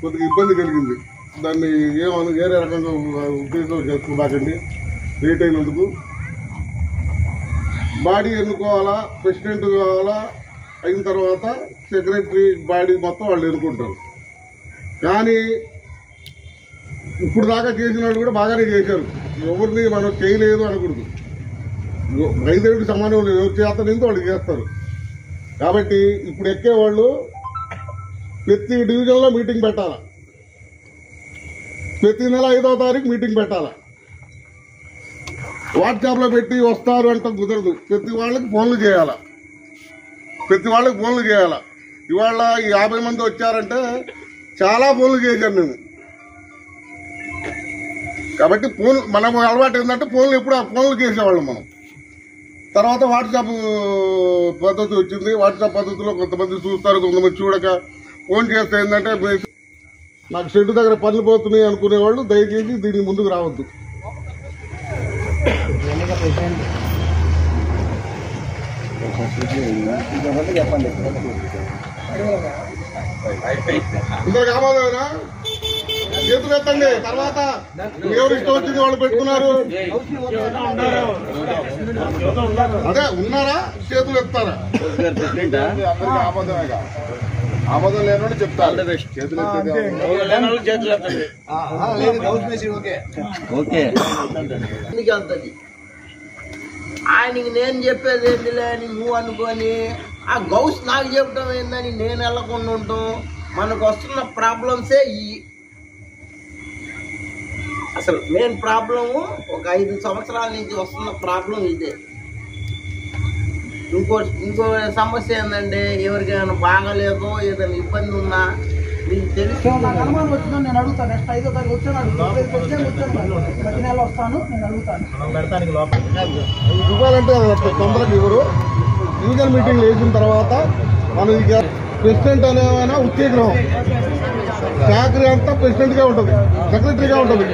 కొద్దిగా ఇబ్బంది కలిగింది. దాన్ని వేరే రకంగా ఉద్దేశం చేసుకోబాకండి. లేట్ అయినందుకు బాడీ ఎన్నుకోవాలా, ప్రెసిడెంట్ కావాలా, అయిన తర్వాత సెక్రటరీ బాడీ మొత్తం వాళ్ళు ఎన్నుకుంటారు. కానీ ఇప్పుడు దాకా చేసిన వాళ్ళు కూడా బాగానే చేశారు. ఎవరిని మనం చేయలేదు అనకూడదు. రైతులకు సమానం లేదు, ఎవరు చేతనిందో వాళ్ళు చేస్తారు. కాబట్టి ఇప్పుడు ఎక్కేవాళ్ళు ప్రతి డివిజన్లో మీటింగ్ పెట్టాలా, ప్రతి నెల 5వ తారీఖు మీటింగ్ పెట్టాలా. వాట్సాప్లో పెట్టి వస్తారు అంటే కుదరదు. ప్రతి వాళ్ళకి ఫోన్లు చేయాలా, ఇవాళ 50 మంది వచ్చారంటే చాలా ఫోన్లు చేశాను నేను. కాబట్టి ఫోన్ మనకు అలవాటు ఏంటంటే ఫోన్లు ఎప్పుడు ఆ ఫోన్లు చేసేవాళ్ళం మనం. తర్వాత వాట్సాప్ పద్ధతి వచ్చింది. వాట్సాప్ పద్ధతిలో కొంతమంది చూస్తారు, కొంతమంది చూడక. ఫోన్ చేస్తే ఏంటంటే నాకు షెడ్ దగ్గర పనులు పోతున్నాయి అనుకునేవాళ్ళు దయచేసి దీనికి ముందుకు రావద్దు. ఇందులో కావాలేనా చేతులు ఎత్తండి. తర్వాత ఎవరు ఇష్టం వచ్చింది వాళ్ళు పెట్టుకున్నారు. అదే ఉన్నారా, చేతులు ఎత్తారా? ఆమోదం లేని చెప్తారు. ఆయనకి నేను చెప్పేది ఏంటిలే అని నువ్వు అనుకొని ఆ గౌస్ నాకు చెప్పడం ఏందని నేను వెళ్ళకుండా ఉంటాం. మనకు వస్తున్న ప్రాబ్లమ్సే అసలు మెయిన్ ప్రాబ్లము. ఒక 5 సంవత్సరాల నుంచి వస్తున్న ప్రాబ్లం ఇదే. ఇంకో సమస్య ఏంటంటే ఎవరికైనా బాగాలేదో ఏదైనా ఇబ్బంది ఉన్నా మీకు తెలుసు. నాకు అనుమానం వచ్చిందో నేను అడుగుతాను. నెక్స్ట్ 5వ తారీఖు వచ్చాను, ప్రతి నెల వస్తాను, నేను అడుగుతాను. ఇవ్వాలంటే తొందరగా ఇవ్వరు. డివిజన్ మీటింగ్ వేసిన తర్వాత మనం ఇక ప్రెసిడెంట్ అనేమైనా ఉత్తేగ్రహం. శాఖరి అంతా ప్రెసిడెంట్గా ఉంటుంది, సెక్రటరీగా ఉంటుంది.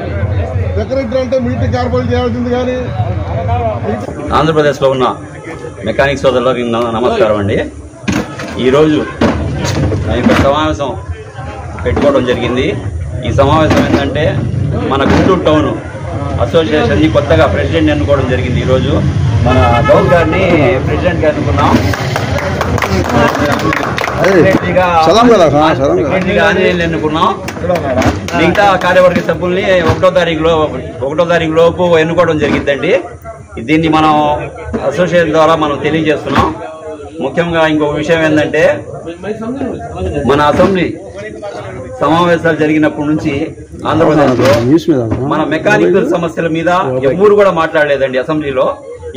సెక్రటరీ అంటే మీటింగ్ ఏర్పాటు చేయాల్సింది. కానీ ఆంధ్రప్రదేశ్లో ఉన్న మెకానిక్ సోదరులకు నమస్కారం అండి. ఈరోజు ఇక్కడ సమావేశం పెట్టుకోవడం జరిగింది. ఈ సమావేశం ఏంటంటే మన గుంటూరు టౌన్ అసోసియేషన్ని కొత్తగా ప్రెసిడెంట్ ఎన్నుకోవడం జరిగింది. ఈరోజు మన గౌస్ గారిని ప్రెసిడెంట్గా ఎన్నుకున్నాం. సెక్రటరీగా ఆంజనేయులు ఎన్నుకున్నాం. మిగతా కార్యవర్గ సభ్యుల్ని 1వ తారీఖు లోపు ఎన్నుకోవడం జరిగిందండి. దీన్ని మనం అసోసియేషన్ ద్వారా మనం తెలియజేస్తున్నాం. ముఖ్యంగా ఇంకొక విషయం ఏంటంటే మన అసెంబ్లీ సమావేశాలు జరిగినప్పటి నుంచి ఆంధ్రప్రదేశ్లో మన మెకానికల్ సమస్యల మీద ఎవరు కూడా మాట్లాడలేదండి. అసెంబ్లీలో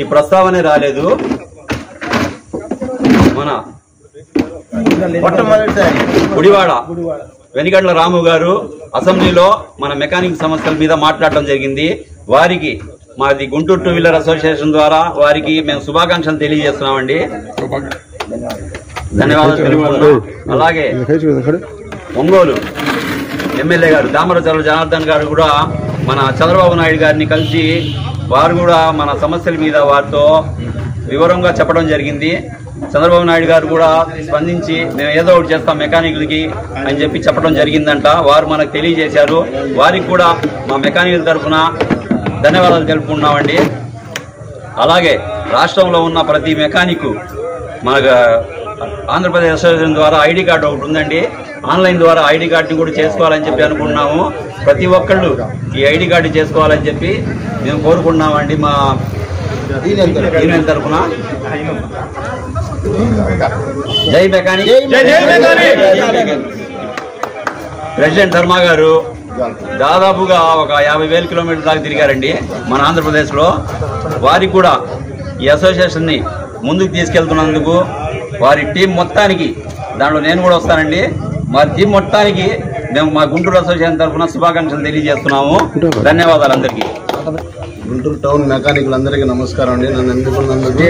ఈ ప్రస్తావనే రాలేదు. మన గుడివాడ వెనిగండ్ల రాము గారు అసెంబ్లీలో మన మెకానిక్ సమస్యల మీద మాట్లాడటం జరిగింది. వారికి మాది గుంటూరు 2 వీలర్ అసోసియేషన్ ద్వారా వారికి మేము శుభాకాంక్షలు తెలియజేస్తున్నామండి. ధన్యవాదాలు తెలుపుకుంటున్నాం. అలాగే ఒంగోలు ఎమ్మెల్యే గారు దామరచర్ల జనార్దన్ గారు కూడా మన చంద్రబాబు నాయుడు గారిని కలిసి వారు కూడా మన సమస్యల మీద వారితో వివరంగా చెప్పడం జరిగింది. చంద్రబాబు నాయుడు గారు కూడా స్పందించి మేము ఏదో ఒకటి చేస్తాం మెకానికులకి అని చెప్పి చెప్పడం జరిగిందంట. వారు మనకు తెలియజేశారు. వారికి కూడా మా మెకానికల్ తరఫున ధన్యవాదాలు తెలుపుకుంటున్నామండి. అలాగే రాష్ట్రంలో ఉన్న ప్రతి మెకానిక్ మన ఆంధ్రప్రదేశ్ అసోసియేషన్ ద్వారా ఐడి కార్డు ఒకటి ఉందండి. ఆన్లైన్ ద్వారా ఐడి కార్డుని కూడా చేసుకోవాలని చెప్పి అనుకుంటున్నాము. ప్రతి ఒక్కళ్ళు ఈ ఐడి కార్డు చేసుకోవాలని చెప్పి మేము కోరుకుంటున్నామండి. మా యూనియన్ తరఫున జై మెకానిక్. ప్రెసిడెంట్ ధర్మా గారు దాదాపుగా ఒక 50,000 కిలోమీటర్ల దాకా తిరిగారండి మన ఆంధ్రప్రదేశ్లో. వారికి కూడా ఈ అసోసియేషన్ని ముందుకు తీసుకెళ్తున్నందుకు వారి టీం మొత్తానికి, దాంట్లో నేను కూడా వస్తానండి, వారి టీం మొత్తానికి మేము మా గుంటూరు అసోసియేషన్ తరఫున శుభాకాంక్షలు తెలియజేస్తున్నాము. ధన్యవాదాలు అందరికీ. గుంటూరు టౌన్ మెకానికులందరికీ నమస్కారం అండి. నన్ను ఎన్నుకున్నందుకు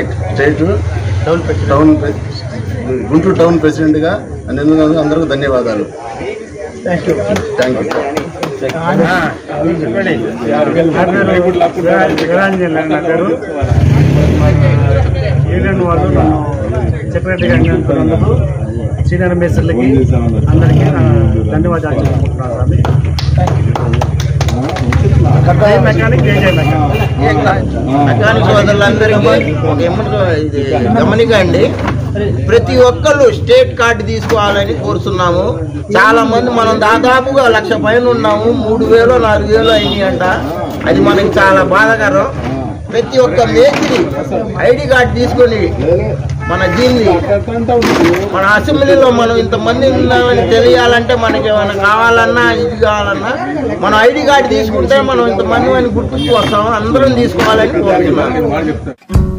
గుంటూరు టౌన్ ప్రెసిడెంట్గా నన్ను ఎన్నుకున్నందుకు అందరికీ ధన్యవాదాలు. Thank you. యూనియన్ వాళ్ళు సెక్రటరీగా సీనియర్ మేస్త్రులకి అందరికీ ధన్యవాదాలు చెప్పుకుంటున్నాను స్వామి. మెకానిక్ సోదరులందరికీ ఒక ఇది గమనికండి, ప్రతి ఒక్కళ్ళు స్టేట్ కార్డు తీసుకోవాలని కోరుతున్నాము. చాలా మంది మనం దాదాపుగా 1,00,000 పైన ఉన్నాము, 3,000 4,000 అయినాయి అంట. అది మనకి చాలా బాధాకరం. ప్రతి ఒక్క మేస్త్రి ఐడి కార్డు తీసుకొని మన దీన్ని మన అసెంబ్లీలో మనం ఇంతమంది ఉన్నామని తెలియాలంటే మనకి ఏమైనా కావాలన్నా ఇది కావాలన్నా మనం ఐడి కార్డు తీసుకుంటే మనం ఇంతమంది అని గుర్తుకు వస్తాము. అందరం తీసుకోవాలని కోరుతున్నాను.